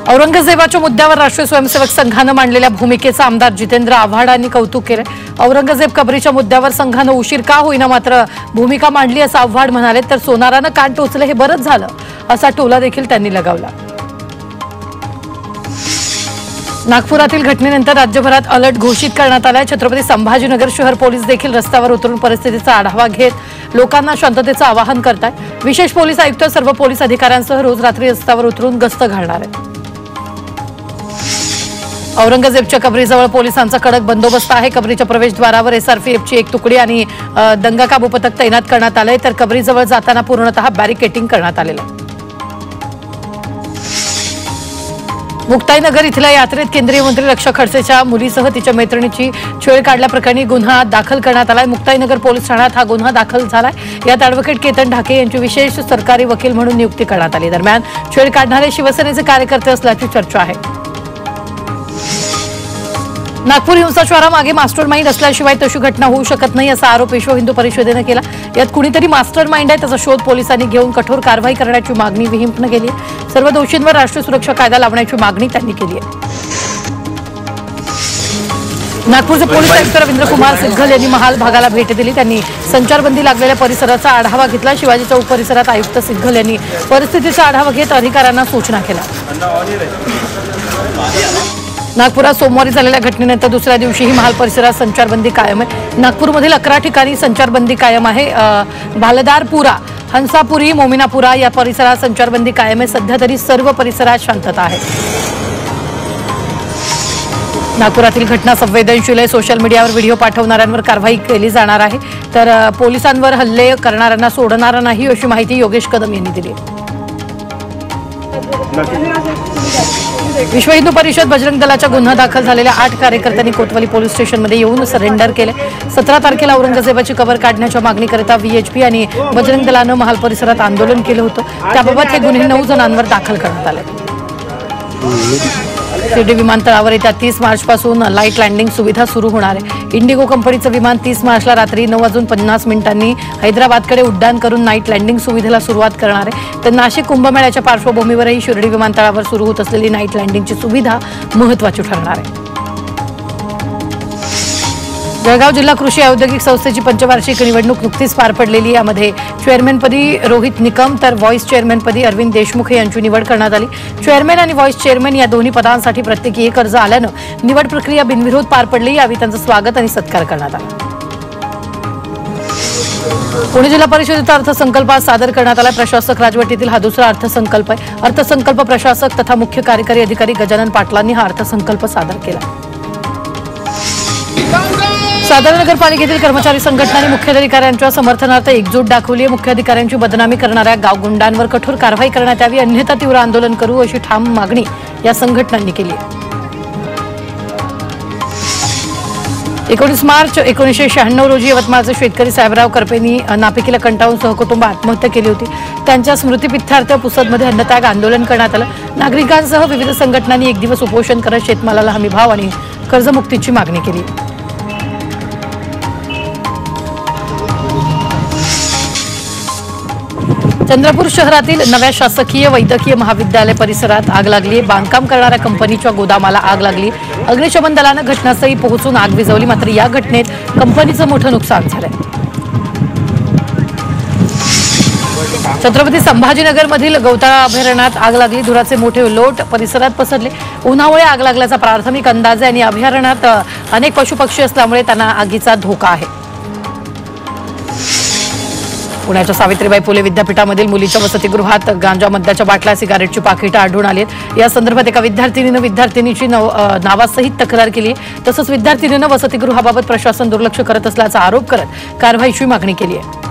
औरंगजेबाच्या मुद्द्यावर राष्ट्रीय स्वयंसेवक संघाने मांडलेल्या भूमिकेचं आमदार जितेंद्र आव्हाडांनी कौतुक केले। औरंगजेब कबरीच्या मुद्द्यावर संघाने उशीर का होईना मात्र भूमिका मांडली असं आव्हाड म्हणाले। तर सोनाराने कान टोचले हे बरंच झालं असा टोला देखील त्यांनी लगावला। नागपुरातील घटनेनंतर राज्यभरात अलर्ट घोषित करण्यात आलाय। छत्रपती संभाजीनगर शहर पोलीस देखील रस्त्यावर उतरून परिस्थितीचा आढावा घेत लोकांना शांततेचं आवाहन करतात। विशेष पोलीस आयुक्त सर्व पोलीस अधिकाऱ्यांसह रोज रात्री रस्त्यावर उतरून गस्त घालणार आहेत। औरंगजेबच्या कबरीजवळ पोलिसांचा कडक बंदोबस्त आहे। कबरीच्या प्रवेशद्वारावर एसआरपीएफची एक तुकडी आणि दंगा काबू पथक तैनात करण्यात आले। तर कबरीजवळ जाताना पूर्णतः बॅरिकेडिंग करण्यात आलेलं आहे। मुक्ताईनगर इथल्या यात्रेत केंद्रीय मंत्री रक्षा खडसेच्या मुलीसह तिच्या मैत्रिणीची छेड काढल्याप्रकरणी गुन्हा दाखल करण्यात आलाय। मुक्ताईनगर पोलीस ठाण्यात हा गुन्हा दाखल झालाय। यात ॲडव्होकेट केतन ढाके यांची विशेष सरकारी वकील म्हणून नियुक्ती करण्यात आली। दरम्यान छेड काढणारे शिवसेनेचे कार्यकर्ते असल्याची चर्चा आहे। नागपूर हिंसाचारामागे मास्टरमाइंड असल्याशिवाय तशी घटना होऊ शकत नाही असा आरोप विश्व हिंदू परिषदेने केला। यात कुणीतरी मास्टरमाइंड आहे त्याचा शोध पोलिसांनी घेऊन कठोर कारवाई करण्याची मागणी विहिंपने केली आहे। सर्व दोषींवर राष्ट्रीय सुरक्षा कायदा लावण्याची मागणी त्यांनी केली आहे। नागपूरचे पोलीस आयुक्त रवींद्र कुमार सिद्धल यांनी महाल भागाला भेट दिली। त्यांनी संचारबंदी लागलेल्या परिसराचा आढावा घेतला। शिवाजी चौक परिसरात आयुक्त सिद्धल यांनी परिस्थितीचा आढावा घेत अधिकाऱ्यांना सूचना केल्या। नागपुरात सोमवारी झालेल्या घटनेनंतर दुसऱ्या दिवशीही महाल परिसरात संचारबंदी कायम आहे। नागपूरमधील 11 ठिकाणी संचारबंदी कायम आहे। भालदारपुरा, हंसापुरी, मोमिनापुरा या परिसरात संचारबंदी कायम आहे। सध्या तरी सर्व परिसरात शांतता आहे। नागपुरातील घटना संवेदनशील आहे। सोशल मीडियावर व्हिडिओ पाठवणाऱ्यांवर कारवाई केली जाणार आहे। तर पोलिसांवर हल्ले करणाऱ्यांना सोडणार नाही अशी माहिती योगेश कदम यांनी दिली। विश्व हिंदू परिषद बजरंग दलाच्या गुन्हा दाखल झालेल्या 8 कार्यकर्त्यांनी कोतवाली पोलीस स्टेशनमध्ये येऊन सरेंडर केले। 17 तारखेला औरंगजेबाची कबर काढण्याच्या मागणीकरिता व्हीएचपी आणि बजरंग दलानं महाल परिसरात आंदोलन केलं होतं। त्याबाबत हे गुन्हे 9 जणांवर दाखल करण्यात आले। शिर्डी विमानतळावर येत्या 30 मार्चपासून लाईट लँडिंग सुविधा सुरू होणार आहे। इंडिगो कंपनीचं विमान 30 मार्चला रात्री 9:50 हैदराबादकडे उड्डाण करून नाईट लँडिंग सुविधेला सुरुवात करणार आहे। तर नाशिक कुंभमेळ्याच्या पार्श्वभूमीवरही शिर्डी विमानतळावर सुरू होत असलेली नाईट लँडिंगची सुविधा महत्त्वाची ठरणार आहे। जळगाव जिल्हा कृषी औद्योगिक संस्थेची पंचवार्षिक निवडणूक नुकतीच पार पडलेली। यामध्ये चेअरमनपदी रोहित निकम तर व्हाईस चेअरमनपदी अरविंद देशमुख यांची निवड करण्यात आली। चेअरमन आणि व्हाईस चेअरमन या दोन्ही पदांसाठी प्रत्येकी एक अर्ज आल्यानं निवड प्रक्रिया बिनविरोध पार पडली। यावेळी त्यांचं स्वागत आणि सत्कार करण्यात आला। पुणे जिल्हा परिषदेचा अर्थसंकल्प सादर करण्यात आला। प्रशासक राजवटीतील हा दुसरा अर्थसंकल्प आहे। अर्थसंकल्प प्रशासक तथा मुख्य कार्यकारी अधिकारी गजानन पाटलांनी हा अर्थसंकल्प सादर केला। सातारा नगरपालिकेतील कर्मचारी संघटनांनी मुख्याधिकाऱ्यांच्या समर्थनार्थ एकजूट दाखवली आहे। मुख्याधिकाऱ्यांची बदनामी करणाऱ्या गावगुंडांवर कठोर कारवाई करण्यात यावी अन्यथा तीव्र आंदोलन करू अशी ठाम मागणी या संघटनांनी केली आहे। 19 मार्च 1996 रोजी यवतमाळचे शेतकरी साहेबराव करपेंनी नापिकीला कंटाळून सहकुटुंब आत्महत्या केली होती। त्यांच्या स्मृतिप्रित्यर्थ पुसदमध्ये अन्नत्याग आंदोलन करण्यात आलं। नागरिकांसह विविध संघटनांनी एक दिवस उपोषण करत शेतमालाला हमीभाव आणि कर्जमुक्तीची मागणी केली। चंद्रपूर शहरातील नव्या शासकीय वैद्यकीय महाविद्यालय परिसरात आग लागली। बांधकाम करणाऱ्या कंपनीच्या गोदामाला आग लागली। अग्निशमन दलानं घटनास्थळी पोहोचून आग विझवली मात्र या घटनेत कंपनीचं मोठं नुकसान झालंय। छत्रपती संभाजीनगरमधील गौताळा अभयारण्यात आग लागली। धुराचे मोठे लोट परिसरात पसरले। उन्हामुळे आग लागल्याचा प्राथमिक अंदाज आहे आणि अभयारण्यात अनेक पशुपक्षी असल्यामुळे त्यांना आगीचा धोका आहे। पुण्याच्या सावित्रीबाई फुले विद्यापीठामधील मुलीच्या वसतिगृहात गांजा, मद्याच्या बाटल्या, सिगारेटची पाकिटं आढळून आली आहेत। या संदर्भात एका विद्यार्थिनीनं विद्यार्थिनीची नावासहित तक्रार केली आहे। तसंच विद्यार्थिनीनं वसतिगृहाबाबत प्रशासन दुर्लक्ष करत असल्याचा आरोप करत कारवाईची मागणी केली आहे।